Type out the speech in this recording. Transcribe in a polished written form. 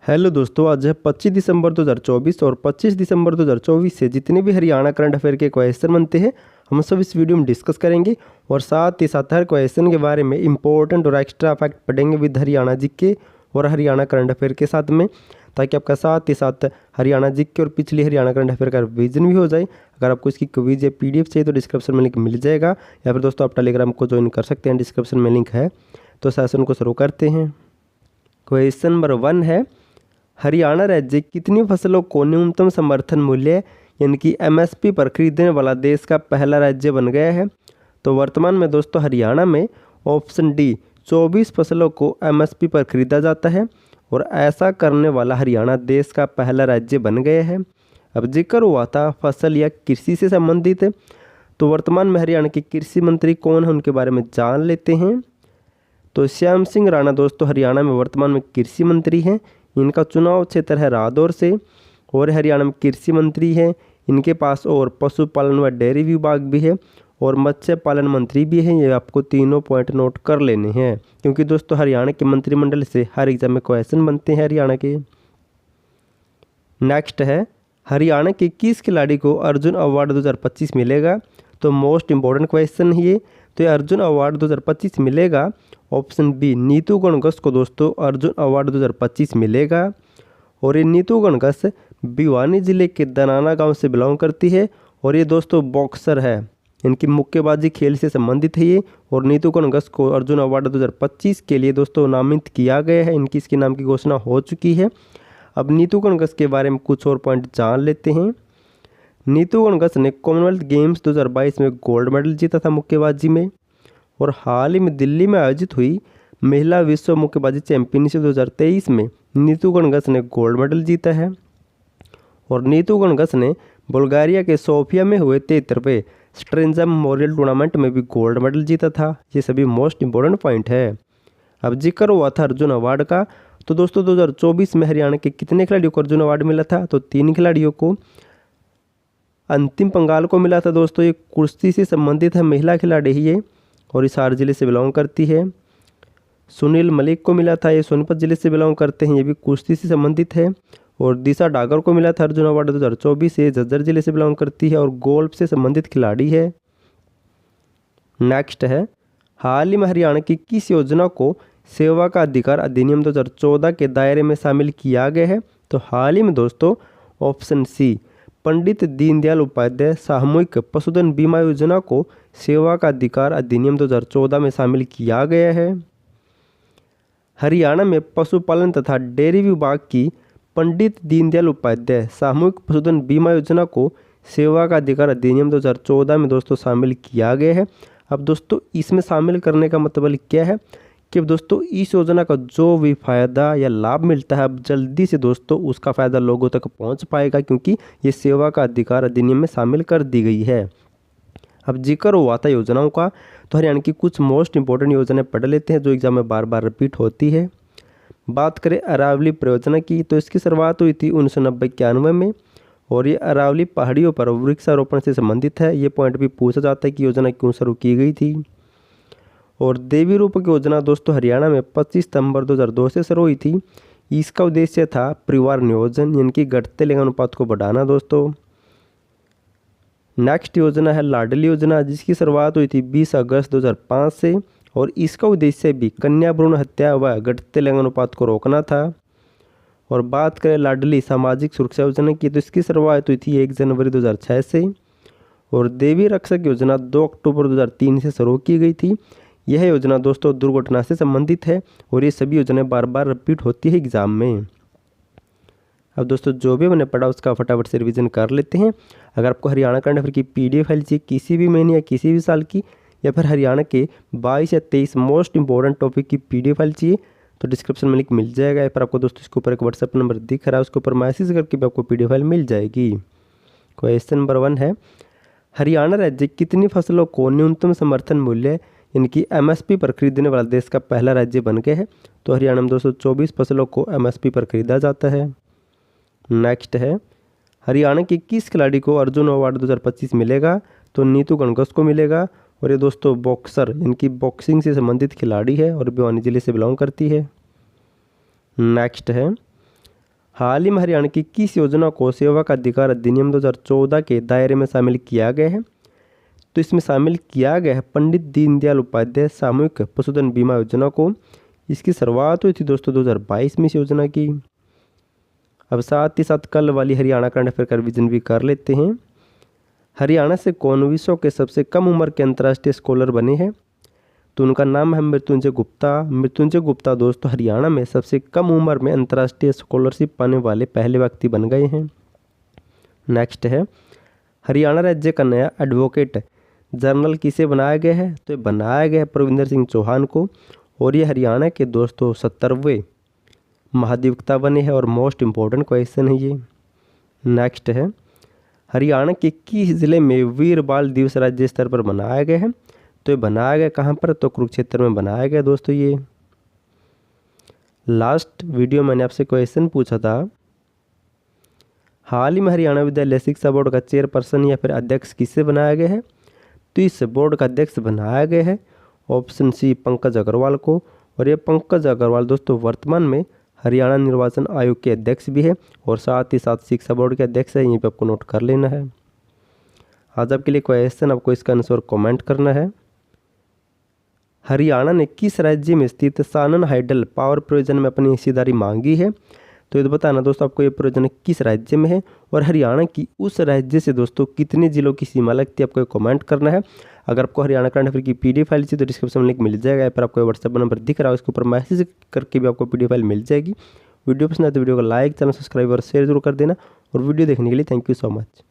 Hello दोस्तों, आज है 25 दिसंबर 2024 और 25 दिसंबर 2024 से जितने भी हरियाणा करंट अफेयर के क्वेश्चन बनते हैं हम सब इस वीडियो में डिस्कस करेंगे और साथ ही साथ हर क्वेश्चन के बारे में इंपॉर्टेंट और एक्स्ट्रा फैक्ट पढ़ेंगे विद हरियाणा जीके और हरियाणा करंट अफेयर के साथ में, ताकि आपका साथ ही साथ हरियाणा जीके और पिछली हरियाणा करंट अफेयर का रिवीजन भी हो जाए। अगर आपको इसकी क्विज या PDF चाहिए तो डिस्क्रिप्शन में लिंक मिल जाएगा, या फिर दोस्तों आप टेलीग्राम को ज्वाइन कर सकते हैं, डिस्क्रिप्शन में लिंक है। तो सेशन को शुरू करते हैं। क्वेश्चन नंबर 1 है, हरियाणा राज्य कितनी फसलों को न्यूनतम समर्थन मूल्य यानी कि MSP पर खरीदने वाला देश का पहला राज्य बन गया है? तो वर्तमान में दोस्तों हरियाणा में ऑप्शन डी 24 फसलों को MSP पर खरीदा जाता है और ऐसा करने वाला हरियाणा देश का पहला राज्य बन गया है। अब जिक्र हुआ था फसल या कृषि से संबंधित, तो वर्तमान में हरियाणा के कृषि मंत्री कौन है उनके बारे में जान लेते हैं। तो श्याम सिंह राणा दोस्तों हरियाणा में वर्तमान में कृषि मंत्री हैं। इनका चुनाव क्षेत्र है रादौर से और हरियाणा में कृषि मंत्री हैं। इनके पास और पशुपालन व डेयरी विभाग भी है और मत्स्य पालन मंत्री भी हैं। ये आपको तीनों पॉइंट नोट कर लेने हैं, क्योंकि दोस्तों हरियाणा के मंत्रिमंडल से हर एग्जाम में क्वेश्चन बनते हैं हरियाणा के। नेक्स्ट है, हरियाणा के किस खिलाड़ी को अर्जुन अवार्ड 2025 मिलेगा? तो मोस्ट इंपॉर्टेंट क्वेश्चन है ये। तो ये अर्जुन अवार्ड 2025 मिलेगा ऑप्शन बी नीतू गणगस को दोस्तों अर्जुन अवार्ड 2025 मिलेगा। और ये नीतू गणगस भिवानी जिले के दनाना गांव से बिलोंग करती है और ये दोस्तों बॉक्सर है, इनकी मुक्केबाजी खेल से संबंधित है ये। और नीतू गणगस को अर्जुन अवार्ड 2025 के लिए दोस्तों नामित किया गया है, इनकी इसके नाम की घोषणा हो चुकी है। अब नीतू गणगस के बारे में कुछ और पॉइंट जान लेते हैं। नीतू गणगस ने कॉमनवेल्थ गेम्स 2022 में गोल्ड मेडल जीता था मुक्केबाजी में, और हाल ही में दिल्ली में आयोजित हुई महिला विश्व मुक्केबाजी चैंपियनशिप 2023 में नीतू गणगस ने गोल्ड मेडल जीता है। और नीतू गणगस ने बुल्गारिया के सोफिया में हुए 73वें स्ट्रेंजा मेमोरियल टूर्नामेंट में भी गोल्ड मेडल जीता था। ये सभी मोस्ट इंपॉर्टेंट पॉइंट है। अब जिक्र हुआ था अर्जुन अवार्ड का, तो दोस्तों 2024 में हरियाणा के कितने खिलाड़ियों को अर्जुन अवार्ड मिला था? तो 3 खिलाड़ियों को। अंतिम पंगाल को मिला था दोस्तों, ये कुश्ती से संबंधित है, महिला खिलाड़ी ही ये और हिसार जिले से बिलोंग करती है। सुनील मलिक को मिला था, ये सोनीपत जिले से बिलोंग करते हैं, ये भी कुश्ती से संबंधित है। और दिशा डागर को मिला था अर्जुन अवार्ड 2024, ये झज्जर जिले से बिलोंग करती है और गोल्फ से संबंधित खिलाड़ी है। नेक्स्ट है, हाल ही में हरियाणा की किस योजना को सेवा का अधिकार अधिनियम 2014 के दायरे में शामिल किया गया है? तो हाल ही में दोस्तों ऑप्शन सी पंडित दीनदयाल उपाध्याय सामूहिक पशुधन बीमा योजना को सेवा का अधिकार अधिनियम 2014 में शामिल किया गया है। हरियाणा में पशुपालन तथा डेयरी विभाग की पंडित दीनदयाल उपाध्याय सामूहिक पशुधन बीमा योजना को सेवा का अधिकार अधिनियम 2014 में दोस्तों शामिल किया गया है। अब दोस्तों इसमें शामिल करने का मतलब क्या है कि दोस्तों इस योजना का जो भी फायदा या लाभ मिलता है अब जल्दी से दोस्तों उसका फ़ायदा लोगों तक पहुंच पाएगा, क्योंकि ये सेवा का अधिकार अधिनियम में शामिल कर दी गई है। अब जिक्र हुआ था योजनाओं का, तो हरियाणा की कुछ मोस्ट इंपॉर्टेंट योजनाएं पढ़ लेते हैं जो एग्जाम में बार बार रिपीट होती है। बात करें अरावली परियोजना की, तो इसकी शुरुआत हुई थी 1990-91 में और ये अरावली पहाड़ियों पर वृक्षारोपण से संबंधित है। ये पॉइंट भी पूछा जाता है कि योजना क्यों शुरू की गई थी। और देवी रूपक योजना दोस्तों हरियाणा में 25 सितंबर 2002 से शुरू हुई थी। इसका उद्देश्य था परिवार नियोजन यानी कि घटते लिंग अनुपात को बढ़ाना दोस्तों। नेक्स्ट योजना है लाडली योजना, जिसकी शुरुआत हुई थी 20 अगस्त 2005 से और इसका उद्देश्य भी कन्या भ्रूण हत्या व घटते लिंग अनुपात को रोकना था। और बात करें लाडली सामाजिक सुरक्षा योजना की, तो इसकी शुरुआत हुई थी 1 जनवरी 2006 से। और देवी रक्षक योजना 2 अक्टूबर 2003 से शुरू की गई थी। यह योजना दोस्तों दुर्घटना से संबंधित है और ये सभी योजनाएं बार बार रिपीट होती है एग्जाम में। अब दोस्तों जो भी मैंने पढ़ा उसका फटाफट से रिवीजन कर लेते हैं। अगर आपको हरियाणा करंट अफेयर की PDF फाइल चाहिए किसी भी महीने या किसी भी साल की, या फिर हरियाणा के 22 या 23 मोस्ट इंपॉर्टेंट टॉपिक की PDF फाइल चाहिए तो डिस्क्रिप्शन में लिंक मिल जाएगा, या फिर आपको दोस्तों इसके ऊपर एक WhatsApp नंबर दिख रहा है, उसके ऊपर मैसेज करके भी आपको PDF फाइल मिल जाएगी। क्वेश्चन नंबर 1 है, हरियाणा राज्य कितनी फसलों को न्यूनतम समर्थन मूल्य यानी कि MSP पर खरीदने वाला देश का पहला राज्य बन गया है? तो हरियाणा में 224 फसलों को MSP पर खरीदा जाता है। नेक्स्ट है, हरियाणा के किस खिलाड़ी को अर्जुन अवार्ड 2025 मिलेगा? तो नीतू गणगस को मिलेगा और ये दोस्तों बॉक्सर इनकी बॉक्सिंग से संबंधित खिलाड़ी है और भिवानी जिले से बिलोंग करती है। नेक्स्ट है, हाल ही में हरियाणा की किस योजना को सेवा का अधिकार अधिनियम 2014 के दायरे में शामिल किया गया है? तो इसमें शामिल किया गया है पंडित दीनदयाल उपाध्याय सामूहिक पशुधन बीमा योजना को। इसकी शुरुआत हुई थी दोस्तों 2022 में इस योजना की। अब साथ ही साथ कल वाली हरियाणा करंट अफेयर का रिवीजन भी कर लेते हैं। हरियाणा से कौन विश्व के सबसे कम उम्र के अंतर्राष्ट्रीय स्कॉलर बने हैं? तो उनका नाम है मृत्युंजय गुप्ता। मृत्युंजय गुप्ता दोस्तों हरियाणा में सबसे कम उम्र में अंतर्राष्ट्रीय स्कॉलरशिप पाने वाले पहले व्यक्ति बन गए हैं। नेक्स्ट है, हरियाणा राज्य का नया एडवोकेट जनरल किसे बनाया गया है? तो ये बनाया गया है प्रविंदर सिंह चौहान को, और ये हरियाणा के दोस्तों 70वें महाधिवक्ता बने हैं, और मोस्ट इम्पोर्टेंट क्वेश्चन है ये। नेक्स्ट है, हरियाणा के किस जिले में वीर बाल दिवस राज्य स्तर पर मनाया गया है? तो ये बनाया गया कहाँ पर? तो कुरुक्षेत्र में बनाया गया दोस्तों ये। लास्ट वीडियो मैंने आपसे क्वेश्चन पूछा था, हाल ही में हरियाणा विद्यालय शिक्षा बोर्ड का चेयरपर्सन या फिर अध्यक्ष किससे बनाया गया है? तो इस बोर्ड का अध्यक्ष बनाया गया है ऑप्शन सी पंकज अग्रवाल को, और ये पंकज अग्रवाल दोस्तों वर्तमान में हरियाणा निर्वाचन आयोग के अध्यक्ष भी है, और साथ ही साथ शिक्षा बोर्ड के अध्यक्ष है। यहीं पे आपको नोट कर लेना है। आज आपके लिए क्वेश्चन, आपको इसका आंसर कमेंट करना है। हरियाणा ने किस राज्य में स्थित सानन हाइडल पावर प्रोजेक्ट में अपनी हिस्सेदारी मांगी है? तो ये बताना दोस्तों आपको ये प्रोजेक्ट किस राज्य में है, और हरियाणा की उस राज्य से दोस्तों कितने जिलों की सीमा लगती है, आपको कमेंट करना है। अगर आपको हरियाणा करंट अफेयर की पीडीएफ फाइल चाहिए तो डिस्क्रिप्शन में लिंक मिल जाएगा, या फिर आपको व्हाट्सएप नंबर दिख रहा है उसके ऊपर मैसेज करके भी आपको पीडीएफ फाइल मिल जाएगी। वीडियो पसंद आए तो वीडियो को लाइक, चैनल सब्सक्राइब और शेयर जरूर कर देना, और वीडियो देखने के लिए थैंक यू सो मच।